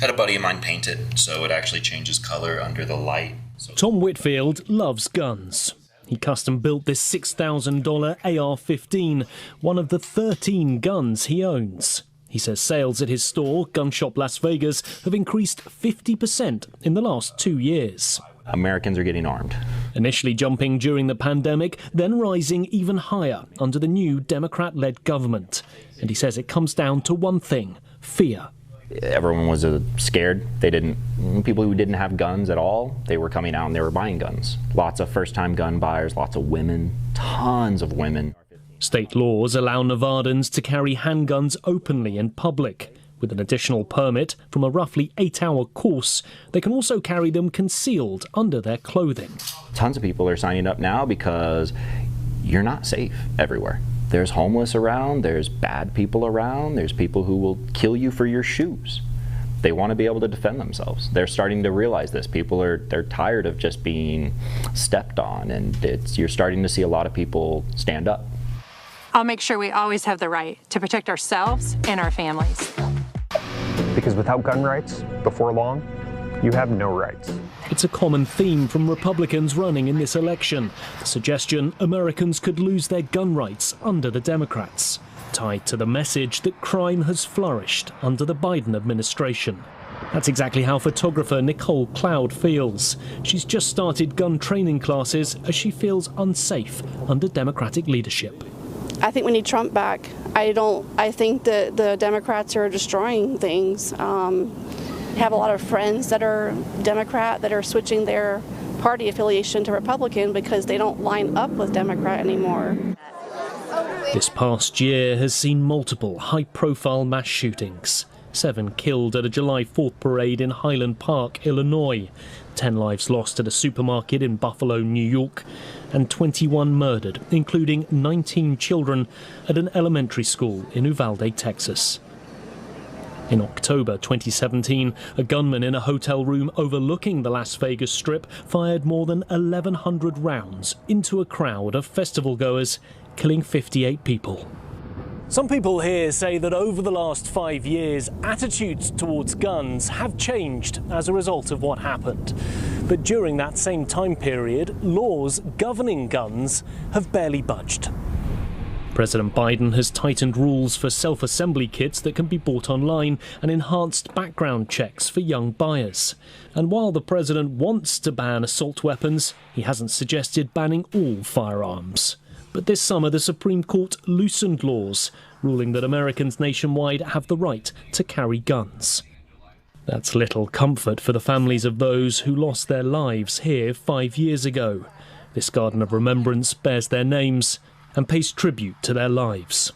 Had a buddy of mine paint it, so it actually changes color under the light. Tom Whitfield loves guns. He custom-built this $6,000 AR-15, one of the 13 guns he owns. He says sales at his store, Gun Shop Las Vegas, have increased 50% in the last 2 years. Americans are getting armed. Initially jumping during the pandemic, then rising even higher under the new Democrat-led government. And he says it comes down to one thing: fear. Everyone was scared. People who didn't have guns at all, they were coming out and they were buying guns. Lots of first-time gun buyers, lots of women, tons of women. State laws allow Nevadans to carry handguns openly in public. With an additional permit from a roughly 8-hour course, they can also carry them concealed under their clothing. Tons of people are signing up now because you're not safe everywhere. There's homeless around, there's bad people around, there's people who will kill you for your shoes. They want to be able to defend themselves. They're starting to realize this. They're tired of just being stepped on, and you're starting to see a lot of people stand up. I'll make sure we always have the right to protect ourselves and our families. Because without gun rights, before long, you have no rights. It's a common theme from Republicans running in this election, the suggestion Americans could lose their gun rights under the Democrats, tied to the message that crime has flourished under the Biden administration. That's exactly how photographer Nicole Cloud feels. She's just started gun training classes as she feels unsafe under Democratic leadership. I think we need Trump back. I think that the Democrats are destroying things. I have a lot of friends that are Democrat that are switching their party affiliation to Republican because they don't line up with Democrat anymore. This past year has seen multiple high-profile mass shootings. 7 killed at a July 4th parade in Highland Park, Illinois. 10 lives lost at a supermarket in Buffalo, New York. And 21 murdered, including 19 children at an elementary school in Uvalde, Texas. In October 2017, a gunman in a hotel room overlooking the Las Vegas Strip fired more than 1,100 rounds into a crowd of festival goers, killing 58 people. Some people here say that over the last 5 years, attitudes towards guns have changed as a result of what happened. But during that same time period, laws governing guns have barely budged. President Biden has tightened rules for self-assembly kits that can be bought online and enhanced background checks for young buyers. And while the president wants to ban assault weapons, he hasn't suggested banning all firearms. But this summer, the Supreme Court loosened laws, ruling that Americans nationwide have the right to carry guns. That's little comfort for the families of those who lost their lives here 5 years ago. This garden of remembrance bears their names and pays tribute to their lives.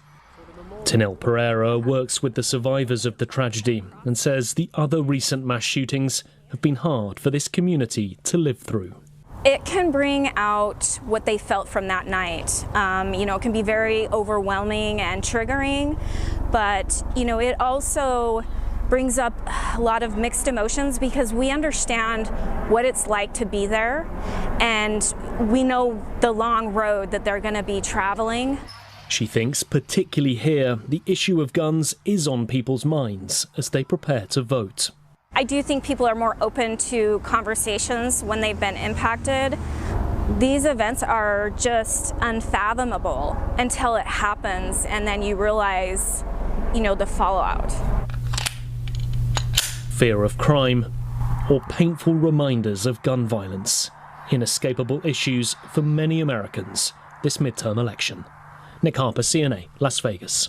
Tinel Pereira works with the survivors of the tragedy and says the other recent mass shootings have been hard for this community to live through. It can bring out what they felt from that night. It can be very overwhelming and triggering, but, it also brings up a lot of mixed emotions because we understand what it's like to be there, and we know the long road that they're going to be traveling. She thinks, particularly here, the issue of guns is on people's minds as they prepare to vote. I do think people are more open to conversations when they've been impacted. These events are just unfathomable until it happens, and then you realize, the fallout. Fear of crime or painful reminders of gun violence, inescapable issues for many Americans this midterm election. Nick Harper, CNA, Las Vegas.